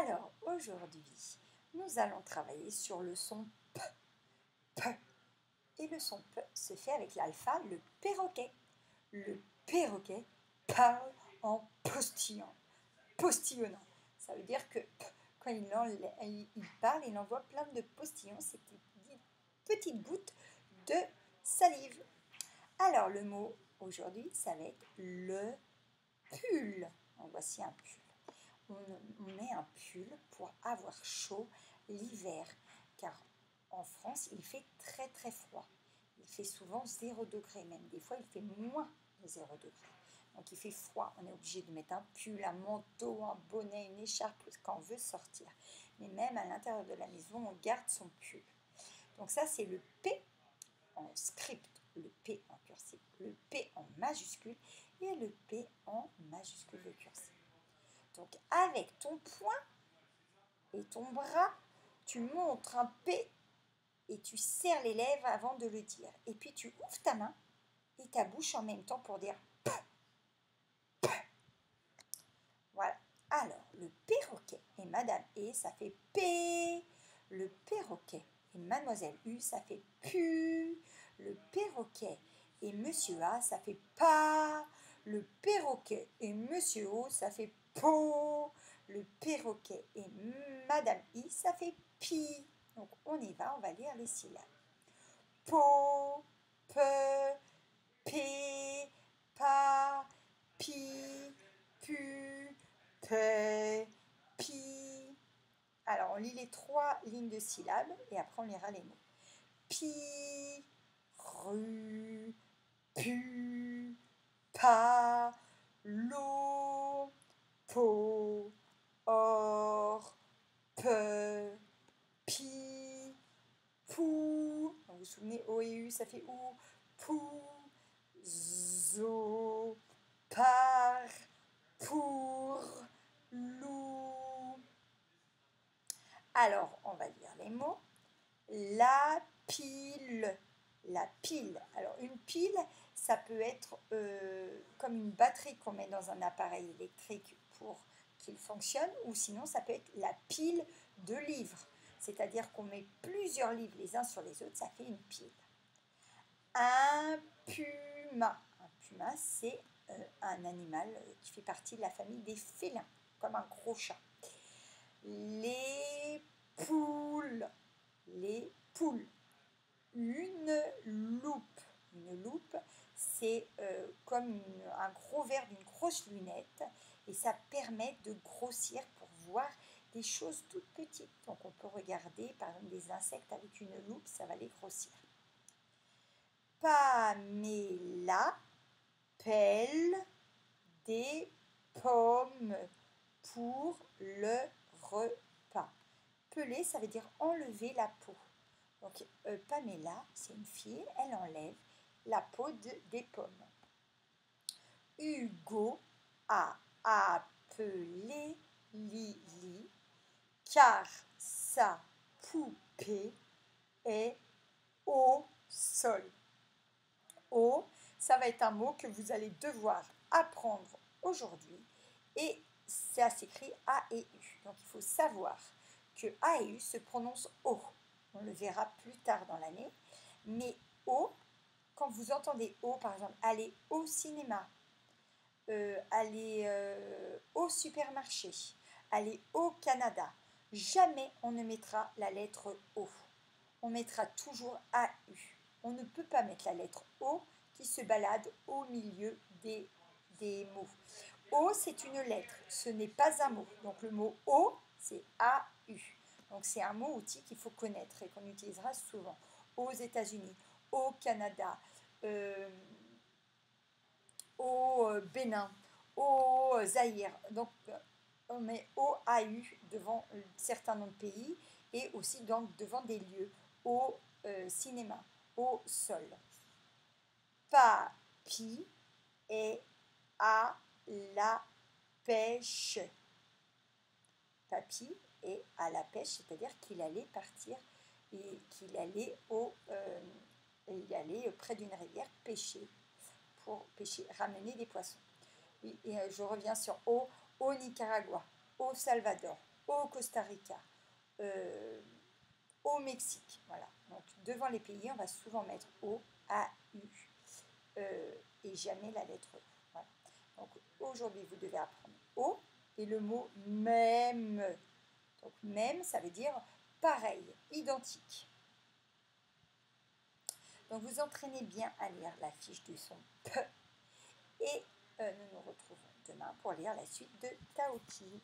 Alors, aujourd'hui, nous allons travailler sur le son P. P. Et le son P se fait avec l'alpha, le perroquet. Le perroquet parle en postillonnant. Ça veut dire que quand il parle, il envoie plein de postillons, ces petites gouttes de salive. Alors, le mot aujourd'hui, ça va être le pull. En voici un pull. On met un pull pour avoir chaud l'hiver, car en France, il fait très très froid. Il fait souvent 0 degré, même des fois il fait moins de 0 degré. Donc il fait froid, on est obligé de mettre un pull, un manteau, un bonnet, une écharpe quand on veut sortir. Mais même à l'intérieur de la maison, on garde son pull. Donc ça c'est le P en script, le P en cursive, le P en majuscule et le P en majuscule de cursive. Donc avec ton poing et ton bras, tu montres un P et tu serres les lèvres avant de le dire. Et puis tu ouvres ta main et ta bouche en même temps pour dire P. P. Voilà. Alors, le perroquet et Madame E, ça fait P. Le perroquet et Mademoiselle U, ça fait PU. Le perroquet et Monsieur A, ça fait PA. Le perroquet et Monsieur O, ça fait PO. Le perroquet et Madame I, ça fait PI. Donc, on y va, on va lire les syllabes. Po, pe, p, pa, pi, pu, pe, pi. Alors, on lit les 3 lignes de syllabes et après on lira les mots. Pi, ru, pu, pa, lo, po, or, pe, pi, pou. Vous vous souvenez, O et U, ça fait OU. Pou, zo, par, pour, lou. Alors, on va lire les mots. La pile. La pile. Alors, une pile, ça peut être comme une batterie qu'on met dans un appareil électrique pour qu'il fonctionne, ou sinon, ça peut être la pile de livres. C'est-à-dire qu'on met plusieurs livres les uns sur les autres, ça fait une pile. Un puma. Un puma, c'est un animal qui fait partie de la famille des félins, comme un gros chat. Les poules. Les poules. Une loupe. Une loupe, c'est comme un gros verre d'une grosse lunette et ça permet de grossir pour voir des choses toutes petites. Donc on peut regarder par exemple des insectes avec une loupe, ça va les grossir. Pamela pèle des pommes pour le repas. Peler, ça veut dire enlever la peau. Donc Pamela, c'est une fille, elle enlève la peau des pommes. Hugo a appelé Lily car sa poupée est au sol. O, ça va être un mot que vous allez devoir apprendre aujourd'hui et ça s'écrit A et U. Donc il faut savoir que A et U se prononcent O. On le verra plus tard dans l'année. Mais O, quand vous entendez O, par exemple, aller au cinéma, aller au supermarché, aller au Canada, jamais on ne mettra la lettre O. On mettra toujours AU. On ne peut pas mettre la lettre O qui se balade au milieu des mots. O, c'est une lettre, ce n'est pas un mot. Donc le mot O, c'est AU. Donc c'est un mot outil qu'il faut connaître et qu'on utilisera souvent. Aux États-Unis, au Canada, au Bénin, au Zaïre. Donc on met OAU devant certains noms de pays et aussi devant des lieux. Au cinéma, au sol. Papy est à la pêche. Papy est à la pêche, c'est-à-dire qu'il allait partir et qu'il allait près d'une rivière pêcher pour pêcher, ramener des poissons. Et je reviens sur au Nicaragua, au Salvador, au Costa Rica, au Mexique. Voilà. Donc devant les pays, on va souvent mettre O, A, U et jamais la lettre E. Voilà. Donc aujourd'hui, vous devez apprendre O et le mot même. Donc même, ça veut dire pareil, identique. Donc vous entraînez bien à lire la fiche du son P et nous nous retrouvons demain pour lire la suite de Taoki.